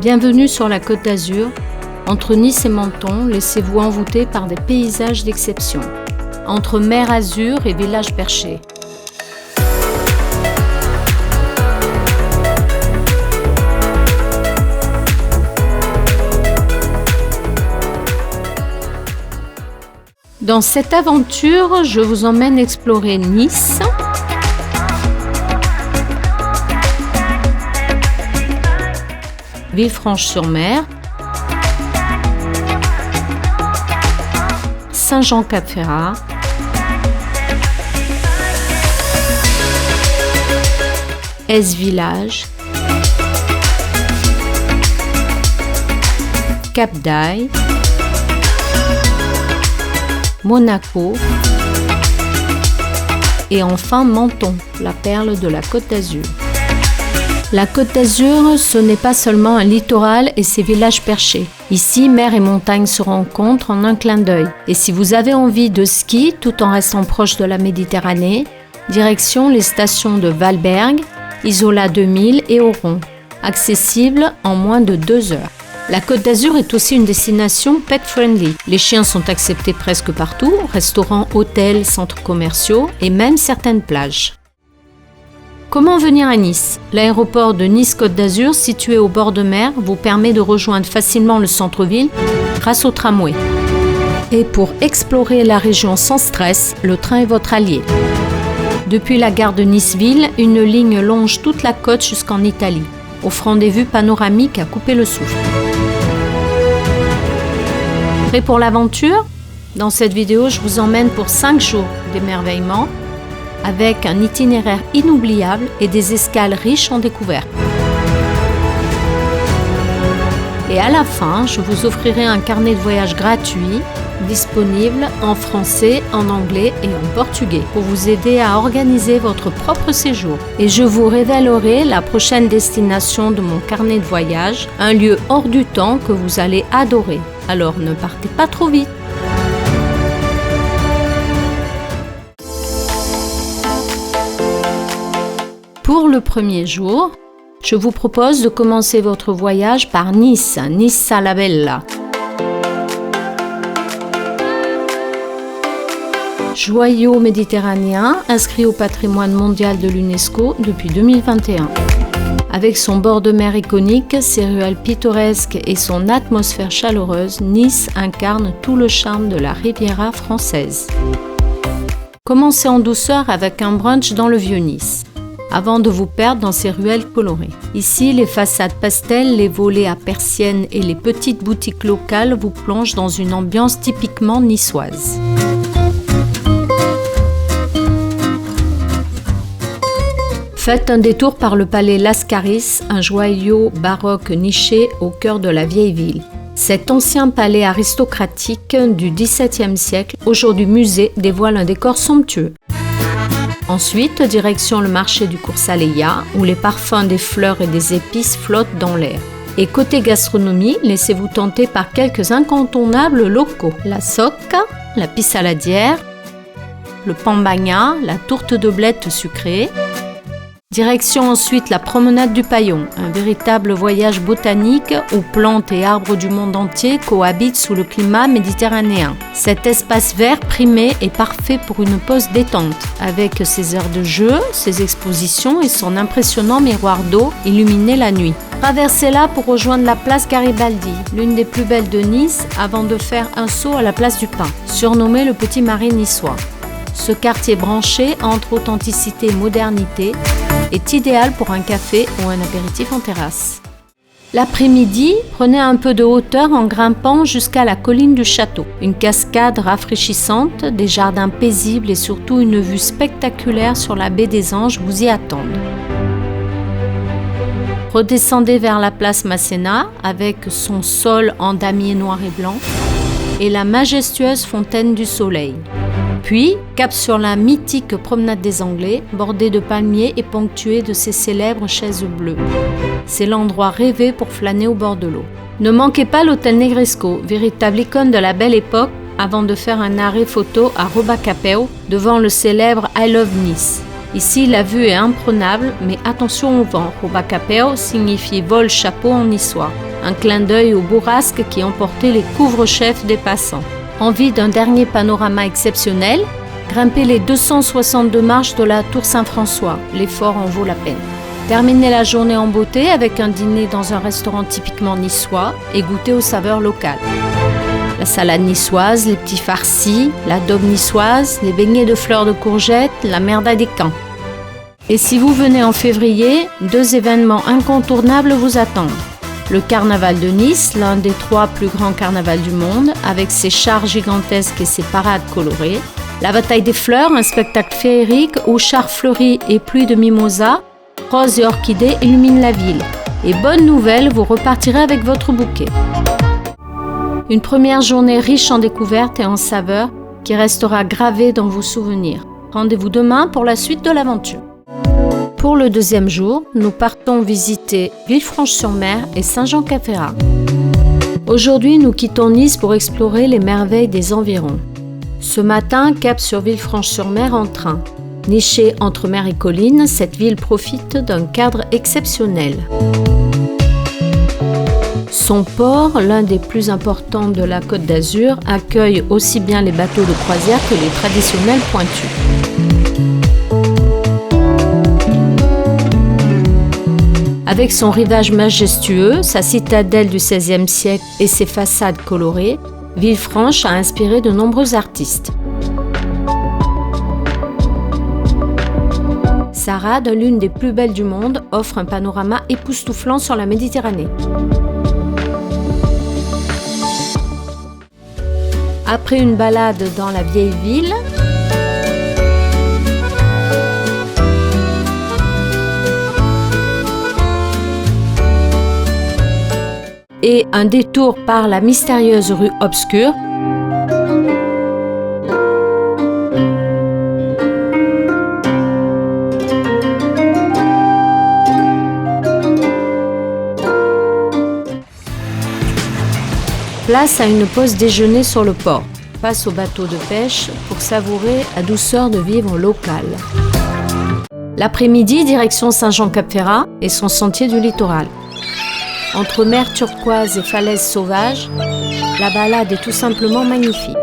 Bienvenue sur la Côte d'Azur. Entre Nice et Menton, laissez-vous envoûter par des paysages d'exception. Entre mer Azur et village perché. Dans cette aventure, je vous emmène explorer Nice, Villefranche-sur-Mer, Saint-Jean-Cap-Ferrat, Est-Village, Cap-d'Aille, Monaco et enfin Menton, la perle de la Côte d'Azur. La Côte d'Azur, ce n'est pas seulement un littoral et ses villages perchés. Ici, mer et montagne se rencontrent en un clin d'œil. Et si vous avez envie de ski tout en restant proche de la Méditerranée, direction les stations de Valberg, Isola 2000 et Oron, accessibles en moins de 2 heures. La Côte d'Azur est aussi une destination pet-friendly. Les chiens sont acceptés presque partout, restaurants, hôtels, centres commerciaux et même certaines plages. Comment venir à Nice ? L'aéroport de Nice-Côte d'Azur, situé au bord de mer, vous permet de rejoindre facilement le centre-ville grâce au tramway. Et pour explorer la région sans stress, le train est votre allié. Depuis la gare de Nice-Ville, une ligne longe toute la côte jusqu'en Italie, offrant des vues panoramiques à couper le souffle. Prêt pour l'aventure ? Dans cette vidéo, je vous emmène pour 5 jours d'émerveillement avec un itinéraire inoubliable et des escales riches en découvertes. Et à la fin, je vous offrirai un carnet de voyage gratuit, disponible en français, en anglais et en portugais pour vous aider à organiser votre propre séjour. Et je vous révélerai la prochaine destination de mon carnet de voyage, un lieu hors du temps que vous allez adorer. Alors ne partez pas trop vite. Pour le premier jour, je vous propose de commencer votre voyage par Nice, la Bella. Joyau méditerranéen inscrit au patrimoine mondial de l'UNESCO depuis 2021. Avec son bord de mer iconique, ses ruelles pittoresques et son atmosphère chaleureuse, Nice incarne tout le charme de la Riviera française. Commencez en douceur avec un brunch dans le Vieux-Nice, avant de vous perdre dans ses ruelles colorées. Ici, les façades pastel, les volets à persiennes et les petites boutiques locales vous plongent dans une ambiance typiquement niçoise. Faites un détour par le palais Lascaris, un joyau baroque niché au cœur de la vieille ville. Cet ancien palais aristocratique du XVIIe siècle, aujourd'hui musée, dévoile un décor somptueux. Ensuite, direction le marché du Cours-Saleya, où les parfums des fleurs et des épices flottent dans l'air. Et côté gastronomie, laissez-vous tenter par quelques incontournables locaux. La socca, la pissaladière, le pambagna, la tourte de blettes sucrée. Direction ensuite la promenade du Paillon, un véritable voyage botanique où plantes et arbres du monde entier cohabitent sous le climat méditerranéen. Cet espace vert primé est parfait pour une pause détente, avec ses heures de jeu, ses expositions et son impressionnant miroir d'eau illuminé la nuit. Traversez-la pour rejoindre la place Garibaldi, l'une des plus belles de Nice, avant de faire un saut à la place du Pin, surnommé le Petit Marais niçois. Ce quartier branché entre authenticité et modernité est idéal pour un café ou un apéritif en terrasse. L'après-midi, prenez un peu de hauteur en grimpant jusqu'à la colline du château. Une cascade rafraîchissante, des jardins paisibles et surtout une vue spectaculaire sur la baie des Anges vous y attendent. Redescendez vers la place Masséna avec son sol en damier noir et blanc et la majestueuse fontaine du Soleil. Puis, cap sur la mythique promenade des Anglais, bordée de palmiers et ponctuée de ces célèbres chaises bleues. C'est l'endroit rêvé pour flâner au bord de l'eau. Ne manquez pas l'hôtel Negresco, véritable icône de la belle époque, avant de faire un arrêt photo à Robacapeu, devant le célèbre I Love Nice. Ici, la vue est imprenable, mais attention au vent. Robacapeu signifie vol-chapeau en niçois. un clin d'œil aux bourrasques qui emportaient les couvre-chefs des passants. Envie d'un dernier panorama exceptionnel? Grimpez les 262 marches de la Tour Saint-François, l'effort en vaut la peine. Terminez la journée en beauté avec un dîner dans un restaurant typiquement niçois et goûtez aux saveurs locales. La salade niçoise, les petits farcis, la daube niçoise, les beignets de fleurs de courgettes, la merda des camps. Et si vous venez en février, 2 événements incontournables vous attendent. Le carnaval de Nice, l'un des 3 plus grands carnavals du monde, avec ses chars gigantesques et ses parades colorées. La bataille des fleurs, un spectacle féerique où chars fleuris et pluie de mimosas, roses et orchidées illuminent la ville. Et bonne nouvelle, vous repartirez avec votre bouquet. Une première journée riche en découvertes et en saveurs qui restera gravée dans vos souvenirs. Rendez-vous demain pour la suite de l'aventure. Pour le deuxième jour, nous partons visiter Villefranche-sur-Mer et Saint-Jean-Cap-Ferrat. Aujourd'hui, nous quittons Nice pour explorer les merveilles des environs. Ce matin, cap sur Villefranche-sur-Mer en train. Nichée entre mer et collines, cette ville profite d'un cadre exceptionnel. Son port, l'un des plus importants de la Côte d'Azur, accueille aussi bien les bateaux de croisière que les traditionnels pointus. Avec son rivage majestueux, sa citadelle du XVIe siècle et ses façades colorées, Villefranche a inspiré de nombreux artistes. Sa rade, l'une des plus belles du monde, offre un panorama époustouflant sur la Méditerranée. Après une balade dans la vieille ville, et un détour par la mystérieuse rue obscure, place à une pause déjeuner sur le port, face au bateau de pêche pour savourer la douceur de vivre local. L'après-midi, direction Saint-Jean-Cap-Ferrat et son sentier du littoral. Entre mer turquoise et falaises sauvages, la balade est tout simplement magnifique.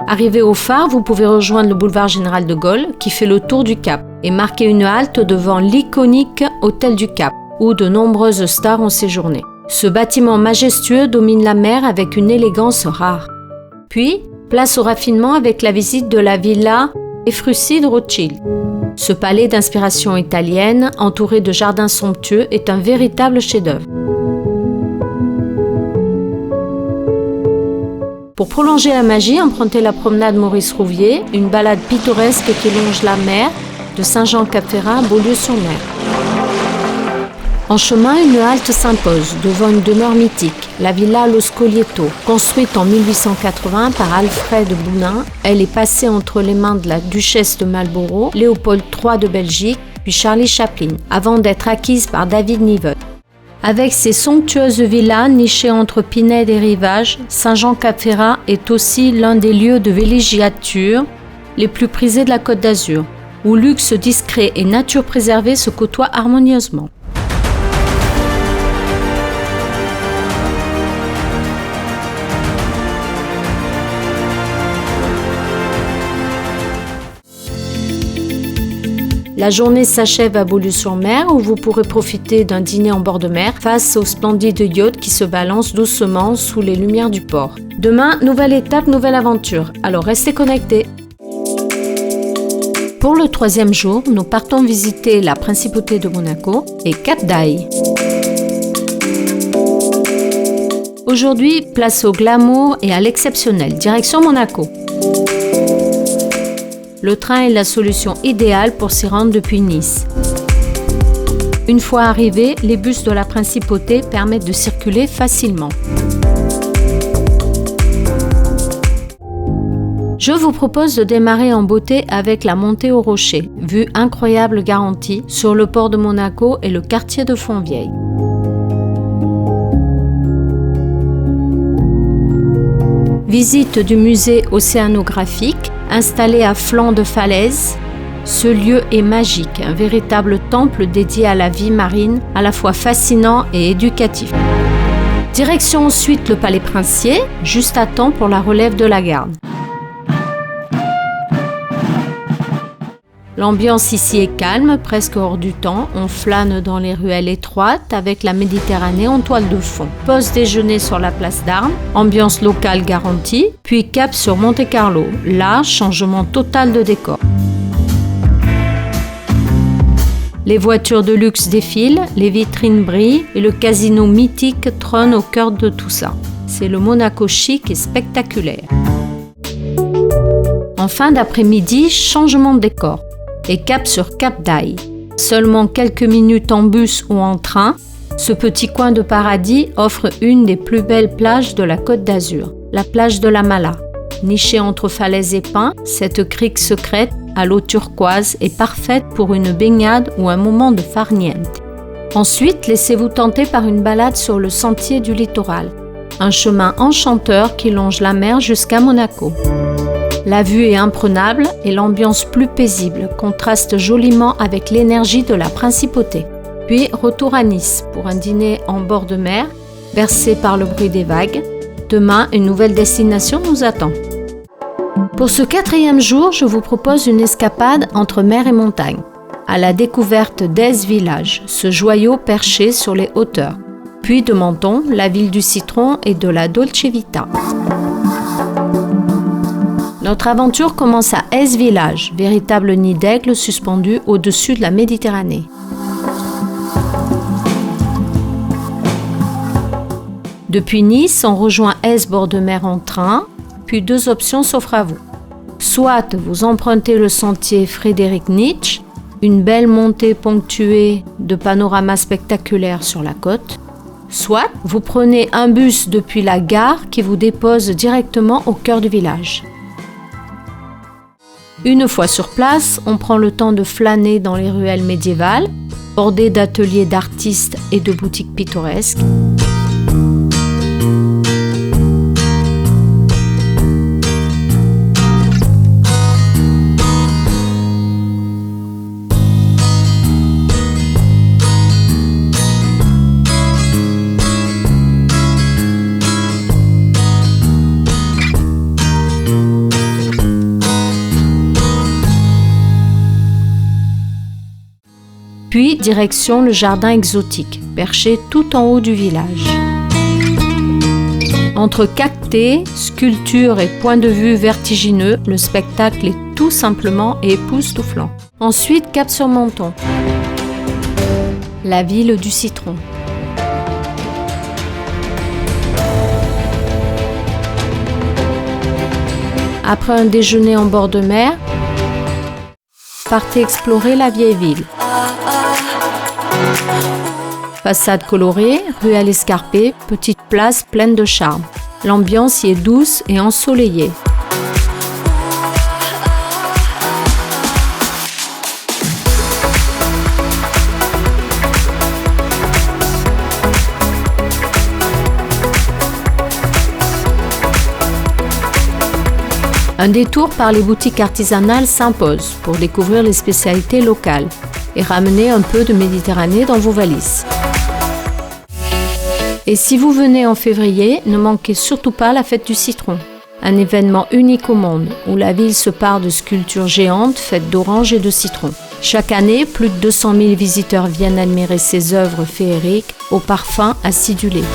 Arrivé au phare, vous pouvez rejoindre le boulevard Général de Gaulle qui fait le tour du Cap et marquer une halte devant l'iconique Hôtel du Cap où de nombreuses stars ont séjourné. Ce bâtiment majestueux domine la mer avec une élégance rare. Puis, place au raffinement avec la visite de la villa Efrussi de Rothschild. Ce palais d'inspiration italienne, entouré de jardins somptueux, est un véritable chef-d'œuvre. Pour prolonger la magie, empruntez la promenade Maurice Rouvier, une balade pittoresque qui longe la mer de Saint-Jean-Cap-Ferrat à Beaulieu-sur-Mer. En chemin, une halte s'impose devant une demeure mythique, la Villa Lo Scoglietto. Construite en 1880 par Alfred Bounin, elle est passée entre les mains de la duchesse de Marlborough, Léopold III de Belgique, puis Charlie Chaplin, avant d'être acquise par David Niven. Avec ses somptueuses villas nichées entre Pinède et Rivage, Saint-Jean-Cap-Ferrat est aussi l'un des lieux de villégiature les plus prisés de la Côte d'Azur, où luxe discret et nature préservée se côtoient harmonieusement. La journée s'achève à Beaulieu-sur-Mer où vous pourrez profiter d'un dîner en bord de mer face au splendide yacht qui se balance doucement sous les lumières du port. Demain, nouvelle étape, nouvelle aventure. Alors restez connectés. Pour le troisième jour, nous partons visiter la Principauté de Monaco et Cap d'Aille. Aujourd'hui, place au glamour et à l'exceptionnel, direction Monaco. Le train est la solution idéale pour s'y rendre depuis Nice. Une fois arrivés, les bus de la Principauté permettent de circuler facilement. Je vous propose de démarrer en beauté avec la montée au Rocher, vue incroyable garantie sur le port de Monaco et le quartier de Fontvieille. Visite du musée océanographique, installé à flanc de falaise. Ce lieu est magique, un véritable temple dédié à la vie marine, à la fois fascinant et éducatif. Direction ensuite le Palais Princier, juste à temps pour la relève de la garde. L'ambiance ici est calme, presque hors du temps. On flâne dans les ruelles étroites avec la Méditerranée en toile de fond. Pause déjeuner sur la place d'Armes, ambiance locale garantie, puis cap sur Monte-Carlo. Là, changement total de décor. Les voitures de luxe défilent, les vitrines brillent et le casino mythique trône au cœur de tout ça. C'est le Monaco chic et spectaculaire. En fin d'après-midi, changement de décor et cap sur Cap d'Aille. Seulement quelques minutes en bus ou en train, ce petit coin de paradis offre une des plus belles plages de la Côte d'Azur, la plage de la Mala. Nichée entre falaises et pins, cette crique secrète à l'eau turquoise est parfaite pour une baignade ou un moment de farniente. Ensuite, laissez-vous tenter par une balade sur le sentier du littoral, un chemin enchanteur qui longe la mer jusqu'à Monaco. La vue est imprenable et l'ambiance plus paisible contraste joliment avec l'énergie de la principauté. Puis retour à Nice pour un dîner en bord de mer, bercé par le bruit des vagues. Demain, une nouvelle destination nous attend. Pour ce 4e jour, je vous propose une escapade entre mer et montagne, à la découverte d'Aise Village, ce joyau perché sur les hauteurs. Puis de Menton, la ville du citron et de la Dolce Vita. Notre aventure commence à Aise Village, véritable nid d'aigle suspendu au-dessus de la Méditerranée. Depuis Nice, on rejoint Aise bord de mer en train, puis 2 options s'offrent à vous. Soit vous empruntez le sentier Frédéric Nietzsche, une belle montée ponctuée de panoramas spectaculaires sur la côte, soit vous prenez un bus depuis la gare qui vous dépose directement au cœur du village. Une fois sur place, on prend le temps de flâner dans les ruelles médiévales, bordées d'ateliers d'artistes et de boutiques pittoresques. Puis, direction le jardin exotique, perché tout en haut du village. Entre cactés, sculptures et points de vue vertigineux, le spectacle est tout simplement époustouflant. Ensuite, cap sur Menton, la ville du citron. Après un déjeuner en bord de mer, partez explorer la vieille ville. Façade colorée, ruelle escarpée, petite place pleine de charme. L'ambiance y est douce et ensoleillée. Un détour par les boutiques artisanales s'impose pour découvrir les spécialités locales et ramener un peu de Méditerranée dans vos valises. Et si vous venez en février, ne manquez surtout pas la fête du citron, un événement unique au monde où la ville se pare de sculptures géantes faites d'oranges et de citron. Chaque année, plus de 200 000 visiteurs viennent admirer ces œuvres féeriques aux parfums acidulés.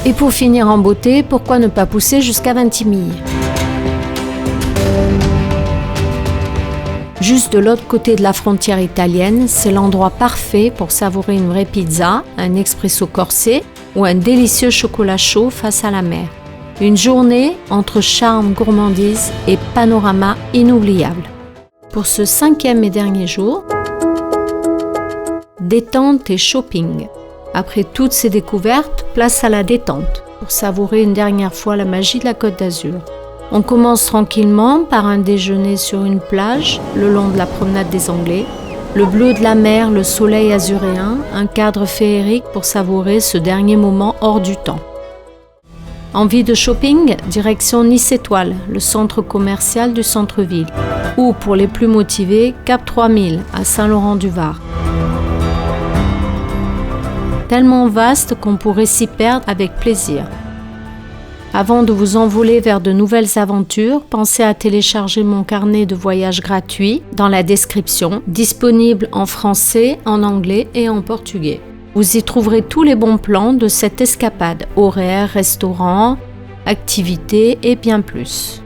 Et pour finir en beauté, pourquoi ne pas pousser jusqu'à Ventimille ? Juste de l'autre côté de la frontière italienne, c'est l'endroit parfait pour savourer une vraie pizza, un espresso corsé ou un délicieux chocolat chaud face à la mer. Une journée entre charme, gourmandise et panorama inoubliable. Pour ce 5e et dernier jour, détente et shopping. Après toutes ces découvertes, place à la détente pour savourer une dernière fois la magie de la Côte d'Azur. On commence tranquillement par un déjeuner sur une plage, le long de la promenade des Anglais. Le bleu de la mer, le soleil azuréen, un cadre féerique pour savourer ce dernier moment hors du temps. Envie de shopping? Direction Nice Étoile, le centre commercial du centre-ville. Ou pour les plus motivés, Cap 3000 à Saint-Laurent-du-Var. tellement vaste qu'on pourrait s'y perdre avec plaisir. Avant de vous envoler vers de nouvelles aventures, pensez à télécharger mon carnet de voyage gratuit dans la description, disponible en français, en anglais et en portugais. Vous y trouverez tous les bons plans de cette escapade, horaires, restaurants, activités et bien plus.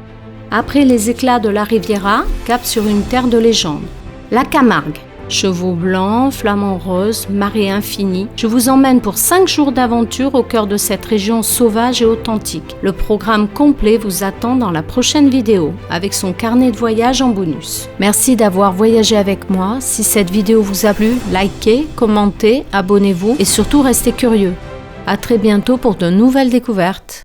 Après les éclats de la Riviera, cap sur une terre de légende. La Camargue. Chevaux blancs, flamants roses, marée infinie. Je vous emmène pour 5 jours d'aventure au cœur de cette région sauvage et authentique. Le programme complet vous attend dans la prochaine vidéo, avec son carnet de voyage en bonus. Merci d'avoir voyagé avec moi. Si cette vidéo vous a plu, likez, commentez, abonnez-vous et surtout restez curieux. À très bientôt pour de nouvelles découvertes.